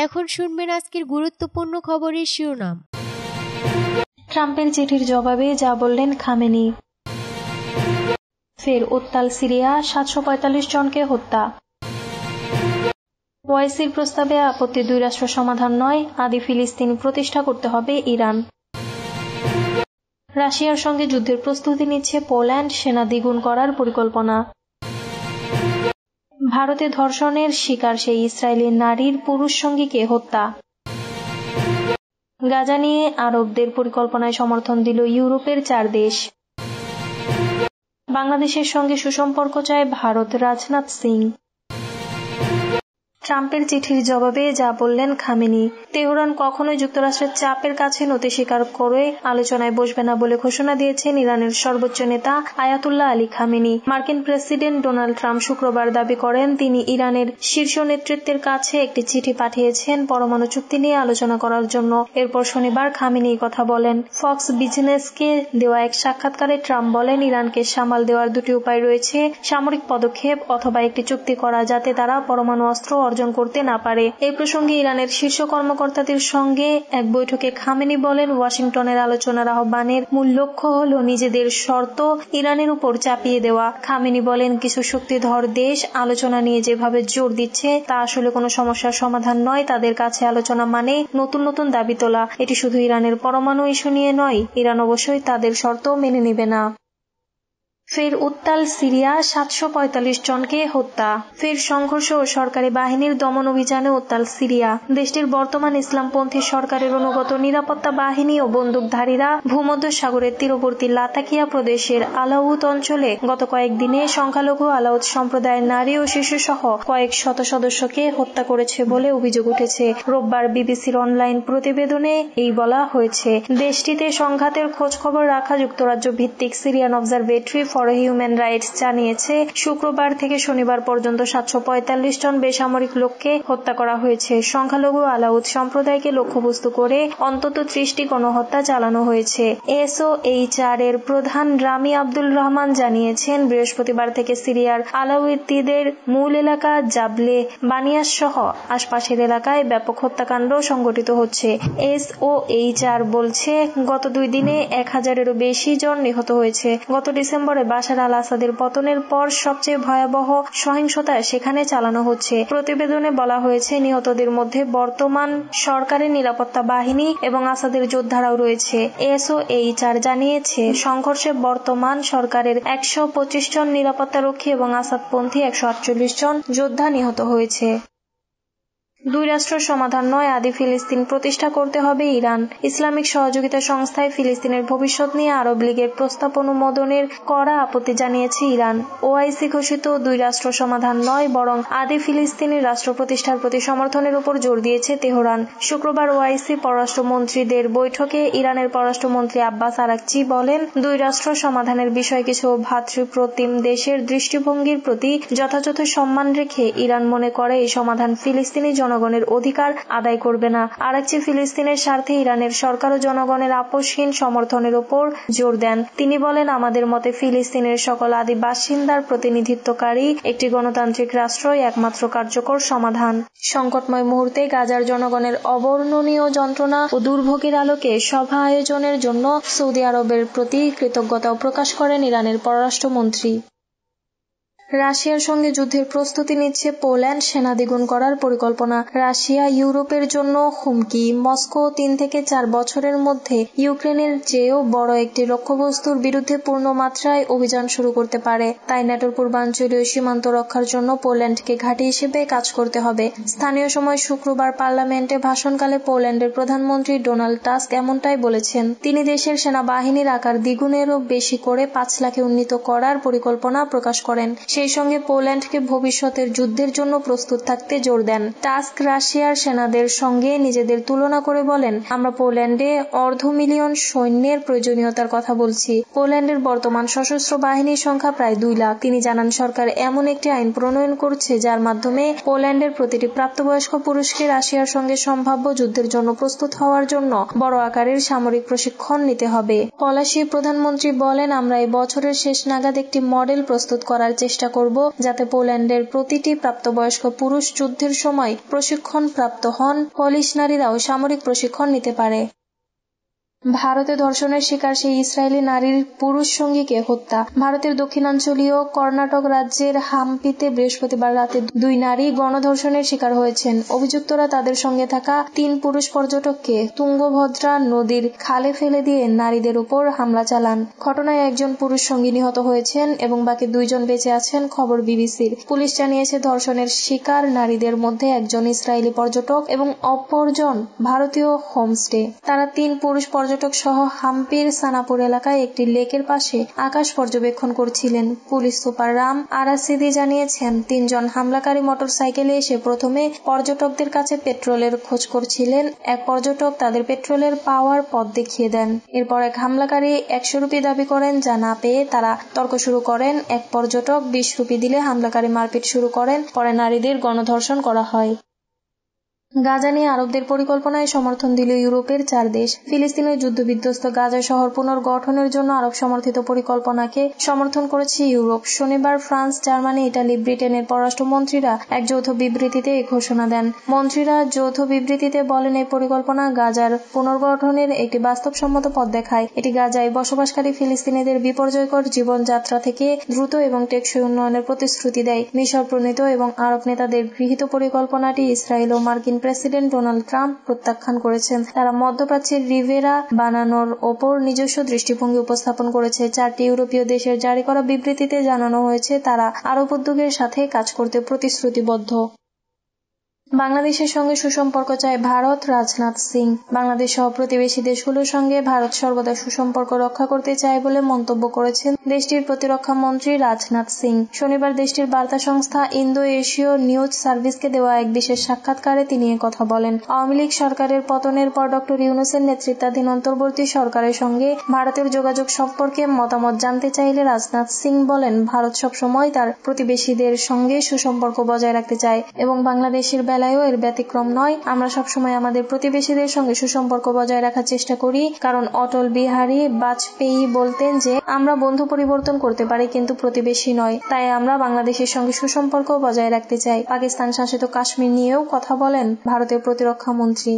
এখন শুনবেন আজকের গুরুত্বপূর্ণ খবরের শিরোনাম। ট্রাম্পের চিঠির জবাবে যা বললেন খামেনি। ফের উত্তাল সিরিয়া, 745 জনকে হত্যা। ওআইসির প্রস্তাবে আপত্তি, 2 রাষ্ট্র সমাধান নয়, আদি ফিলিস্তিন প্রতিষ্ঠা করতে হবে ইরান। রাশিয়ার সঙ্গে যুদ্ধের প্রস্তুতি নিচ্ছে পোল্যান্ড, সেনা দ্বিগুণ করার পরিকল্পনা। ভারতে ধর্ষণের শিকার সেই ইসরায়েলি নারীর পুরুষ সঙ্গীকে হত্যা। গাজা নিয়ে আরবদের পরিকল্পনায় সমর্থন দিল ইউরোপের 4 দেশ। বাংলাদেশের সঙ্গে সুসম্পর্ক চায় ভারত, রাজনাথ সিং। ট্রাম্পের চিঠির জবাবে যা বললেন খামেনি। তেহরান কখনোই যুক্তরাষ্ট্রের চাপের কাছে নতি স্বীকার করে আলোচনায় বসবে না বলে ঘোষণা দিয়েছেন ইরানের সর্বোচ্চ নেতা আয়াতুল্লাহ আলী খামেনি। মার্কিন প্রেসিডেন্ট ডোনাল্ড ট্রাম্প শুক্রবার দাবি করেন তিনি ইরানের শীর্ষ নেতৃত্বের কাছে একটি চিঠি পাঠিয়েছেন পরমাণু চুক্তি নিয়ে আলোচনা করার জন্য। এরপর শনিবার খামেনি এই কথা বলেন। ফক্স বিজনেসকে দেওয়া এক সাক্ষাৎকারে ট্রাম্প বলেন, ইরানকে সামাল দেওয়ার 2টি উপায় রয়েছে, সামরিক পদক্ষেপ অথবা একটি চুক্তি করা যাতে তারা পরমাণু অস্ত্র অর্জন করতে না পারে। এই প্রসঙ্গে ইরানের শীর্ষ কর্মকর্তাদের সঙ্গে এক বৈঠকে খামেনি বলেন, ওয়াশিংটনের আলোচনার আহ্বানের মূল লক্ষ্য হল নিজেদের শর্ত ইরানের উপর চাপিয়ে দেওয়া। খামেনি বলেন, কিছু শক্তিধর দেশ আলোচনা নিয়ে যেভাবে জোর দিচ্ছে তা আসলে কোনো সমস্যার সমাধান নয়। তাদের কাছে আলোচনা মানে নতুন নতুন দাবি তোলা। এটি শুধু ইরানের পরমাণু ইস্যু নিয়ে নয়, ইরান অবশ্যই তাদের শর্ত মেনে নেবে না। ফের উত্তাল সিরিয়া, 745 জনকে হত্যা। ফের সংঘর্ষ ও সরকারি বাহিনীর দমন অভিযানে উত্তাল সিরিয়া। দেশটির বর্তমান ইসলামপন্থী সরকারের অনুগত নিরাপত্তা বাহিনী ও বন্দুকধারীরা ভূমধ্যসাগরের তীরবর্তী লাতাকিয়া প্রদেশের আলাউত অঞ্চলে গত কয়েকদিনে সংখ্যালঘু আলাউত সম্প্রদায়ের নারী ও শিশুসহ কয়েক শত সদস্যকে হত্যা করেছে বলে অভিযোগ উঠেছে। রোববার বিবিসির অনলাইন প্রতিবেদনে এই বলা হয়েছে। দেশটিতে সংঘাতের খোঁজ খবর রাখা যুক্তরাজ্য ভিত্তিক Syrian observatory for human rights জানিয়েছে, শুক্রবার থেকে শনিবার পর্যন্ত 745 জন বেসামরিক লোককে হত্যা করা হয়েছে। সংখ্যালঘু আলাউত সম্প্রদায়কে লক্ষ্যবস্তু করে অন্তত 30টি গণহত্যা চালানো হয়েছে। এসওএইচআর এর প্রধান রামি আব্দুল রহমান জানিয়েছেন, বৃহস্পতিবার থেকে সিরিয়ার আলাউইতিদের মূল এলাকা জাবলে বানিয়াস সহ আশপাশের এলাকায় ব্যাপক হত্যাকাণ্ড সংঘটিত হচ্ছে। এসওএইচআর বলছে, গত 2 দিনে 1000-এরও বেশি জন নিহত হয়েছে। গত ডিসেম্বরে বাশার আল আসাদের পতনের পর সবচেয়ে ভয়াবহ সহিংসতা সেখানে চালানো হচ্ছে। প্রতিবেদনে বলা হয়েছে, নিহতদের মধ্যে বর্তমান সরকারের নিরাপত্তা বাহিনী এবং আসাদের যোদ্ধারাও রয়েছে। এসওএইচআর জানিয়েছে, সংঘর্ষে বর্তমান সরকারের 125 জন নিরাপত্তারক্ষী এবং আসাদপন্থী 148 জন যোদ্ধা নিহত হয়েছে। 2 রাষ্ট্র সমাধান নয়, আদি ফিলিস্তিন প্রতিষ্ঠা করতে হবে ইরান। ইসলামিক সহযোগিতা সংস্থায় ফিলিস্তিনের ভবিষ্যৎ নিয়ে আরব লীগের প্রস্তাব অনুমোদনের কড়া আপত্তি জানিয়েছে ইরান। ওআইসি ঘোষিত 2 রাষ্ট্র সমাধান নয়, বরং আদি ফিলিস্তিনের রাষ্ট্র প্রতিষ্ঠার প্রতি সমর্থনের উপর জোর দিয়েছে তেহরান। শুক্রবার ওআইসি পররাষ্ট্রমন্ত্রীদের বৈঠকে ইরানের পররাষ্ট্রমন্ত্রী আব্বাস আরাকচি বলেন, 2 রাষ্ট্র সমাধানের বিষয়ে কিছু ভ্রাতৃপ্রতিম দেশের দৃষ্টিভঙ্গির প্রতি যথাযথ সম্মান রেখে ইরান মনে করে এই সমাধান ফিলিস্তিনি জনগণের অধিকার আদায় করবে না। আরাকচি ফিলিস্তিনের স্বার্থে ইরানের সরকার ও জনগণের আপোষহীন সমর্থনের উপর জোর দেন। তিনি বলেন, আমাদের মতে ফিলিস্তিনের সকল আদি বাসিন্দার প্রতিনিধিত্বকারী একটি গণতান্ত্রিক রাষ্ট্রই একমাত্র কার্যকর সমাধান। সংকটময় মুহূর্তে গাজার জনগণের অবর্ণনীয় যন্ত্রণা ও দুর্ভোগের আলোকে সভা আয়োজনের জন্য সৌদি আরবের প্রতি কৃতজ্ঞতাও প্রকাশ করেন ইরানের পররাষ্ট্রমন্ত্রী। রাশিয়ার সঙ্গে যুদ্ধের প্রস্তুতি নিচ্ছে পোল্যান্ড, সেনা দ্বিগুণ করার পরিকল্পনা। রাশিয়া ইউরোপের জন্য হুমকি। মস্কো 3 থেকে 4 বছরের মধ্যে ইউক্রেনের চেয়েও বড় একটি লক্ষ্যবস্তুর বিরুদ্ধে পূর্ণ মাত্রায় অভিযান শুরু করতে পারে। তাই ন্যাটোর পূর্বাঞ্চলীয় সীমান্ত রক্ষার জন্য পোল্যান্ডকে ঘাঁটি হিসেবে কাজ করতে হবে। স্থানীয় সময় শুক্রবার পার্লামেন্টে ভাষণকালে পোল্যান্ডের প্রধানমন্ত্রী ডোনাল্ড টাস্ক এমনটাই বলেছেন। তিনি দেশের সেনাবাহিনীর আকার দ্বিগুণেরও বেশি করে 5 লাখে উন্নীত করার পরিকল্পনা প্রকাশ করেন। সেই সঙ্গে পোল্যান্ডকে ভবিষ্যতের যুদ্ধের জন্য প্রস্তুত থাকতে জোর দেন। টাস্ক রাশিয়ার সেনাদের সঙ্গে নিজেদের তুলনা করে বলেন, আমরা পোল্যান্ডে 250,000 সৈন্যের প্রয়োজনীয়তার কথা বলছি। পোল্যান্ডের বর্তমান সশস্ত্র বাহিনীর সংখ্যা প্রায় 2 লাখ। তিনি জানান, সরকার এমন একটি আইন প্রণয়ন করছে যার মাধ্যমে পোল্যান্ডের প্রতিটি প্রাপ্তবয়স্ক পুরুষকে রাশিয়ার সঙ্গে সম্ভাব্য যুদ্ধের জন্য প্রস্তুত হওয়ার জন্য বড় আকারের সামরিক প্রশিক্ষণ নিতে হবে। পলাশী প্রধানমন্ত্রী বলেন, আমরা এই বছরের শেষ নাগাদ একটি মডেল প্রস্তুত করার চেষ্টা করব যাতে পোল্যান্ডের প্রতিটি প্রাপ্তবয়স্ক পুরুষ যুদ্ধের সময় প্রশিক্ষণ প্রাপ্ত হন, পোলিশ নারীরাও সামরিক প্রশিক্ষণ নিতে পারে। ভারতে ধর্ষণের শিকার সেই ইসরায়েলি নারীর পুরুষ সঙ্গীকে হত্যা। ভারতের দক্ষিণাঞ্চলীয় কর্ণাটক রাজ্যের হাম্পিতে বৃহস্পতিবার রাতে 2 নারী গণধর্ষণের শিকার হয়েছেন। অভিযুক্তরা তাদের সঙ্গে থাকা 3 পুরুষ পর্যটককে তুঙ্গভদ্রা নদীর খালে ফেলে দিয়ে নারীদের উপর হামলা চালান। ঘটনায় একজন পুরুষ সঙ্গী নিহত হয়েছেন এবং বাকি 2 জন বেঁচে আছেন, খবর বিবিসির। পুলিশ জানিয়েছে ধর্ষণের শিকার নারীদের মধ্যে একজন ইসরায়েলি পর্যটক এবং অপরজন ভারতীয় হোমস্টে। তারা 3 পুরুষ পর্যটক সহ হাম্পির সানাপুর এলাকায় একটি লেকের পাশে আকাশ পর্যবেক্ষণ করছিলেন। পুলিশ সুপার রাম আরাসিদি জানিয়েছেন 3 জন হামলাকারী মোটরসাইকেলে এসে প্রথমে পর্যটকদের কাছে পেট্রোলের খোঁজ করছিলেন। এক পর্যটক তাদের পেট্রোলের পাওয়ার পথ দেখিয়ে দেন। এরপর এক হামলাকারী 100 রুপি দাবি করেন, যা না পেয়ে তারা তর্ক শুরু করেন। এক পর্যটক 20 রুপি দিলে হামলাকারী মারপিট শুরু করেন। পরে নারীদের গণধর্ষণ করা হয়। গাজা নিয়ে আরবদের পরিকল্পনায় সমর্থন দিল ইউরোপের 4 দেশ। ফিলিস্তিনের যুদ্ধবিধ্বস্ত গাজা শহর পুনর্গঠনের জন্য আরব সমর্থিত পরিকল্পনাকে সমর্থন করেছে ইউরোপ। শনিবার ফ্রান্স, জার্মানি, ইটালি, ব্রিটেনের পররাষ্ট্রমন্ত্রীরা এক যৌথ বিবৃতিতে এই ঘোষণা দেন। মন্ত্রীরা যৌথ বিবৃতিতে বলেন, এই পরিকল্পনা গাজার পুনর্গঠনের একটি বাস্তবসম্মত পথ দেখায়। এটি গাজায় বসবাসকারী ফিলিস্তিনিদের বিপর্যয়কর জীবনযাত্রা থেকে দ্রুত এবং টেকসই উন্নয়নের প্রতিশ্রুতি দেয়। মিশর প্রণীত এবং আরব নেতাদের গৃহীত পরিকল্পনাটি ইসরায়েল ও মার্কিন প্রেসিডেন্ট ডোনাল্ড ট্রাম্প প্রত্যাখ্যান করেছেন। তারা মধ্যপ্রাচ্যের রিভেরা বানানোর ওপর নিজস্ব দৃষ্টিভঙ্গি উপস্থাপন করেছে। 4টি ইউরোপীয় দেশের জারি করা বিবৃতিতে জানানো হয়েছে তারা আরব উদ্যোগের সাথে কাজ করতে প্রতিশ্রুতিবদ্ধ। বাংলাদেশের সঙ্গে সুসম্পর্ক চায় ভারত, রাজনাথ সিং। বাংলাদেশ সহ প্রতিবেশী দেশগুলোর সঙ্গে ভারত সর্বদা সুসম্পর্ক রক্ষা করতে চায় বলে মন্তব্য করেছেন দেশটির প্রতিরক্ষা মন্ত্রী রাজনাথ সিং। শনিবার দেশটির বার্তা সংস্থা ইন্দো এশীয় নিউজ সার্ভিসকে দেওয়া এক বিশেষ সাক্ষাৎকারে তিনি কথা বলেন। আওয়ামী লীগ সরকারের পতনের পর ডক্টর ইউনূসের নেতৃত্বাধীন অন্তর্বর্তী সরকারের সঙ্গে ভারতের যোগাযোগ সম্পর্কে মতামত জানতে চাইলে রাজনাথ সিং বলেন, ভারত সবসময় তার প্রতিবেশীদের সঙ্গে সুসম্পর্ক বজায় রাখতে চায় এবং বাংলাদেশের বেলায়ও এর ব্যতিক্রম নয়। আমরা সবসময় আমাদের প্রতিবেশীদের সঙ্গে সুসম্পর্ক বজায় রাখার চেষ্টা করি, কারণ অটল বিহারী বাজপেয়ী বলতেন যে আমরা বন্ধু পরিবর্তন করতে পারি কিন্তু প্রতিবেশী নয়। তাই আমরা বাংলাদেশের সঙ্গে সুসম্পর্ক বজায় রাখতে চাই। পাকিস্তান শাসিত কাশ্মীর নিয়েও কথা বলেন ভারতের প্রতিরক্ষা মন্ত্রী।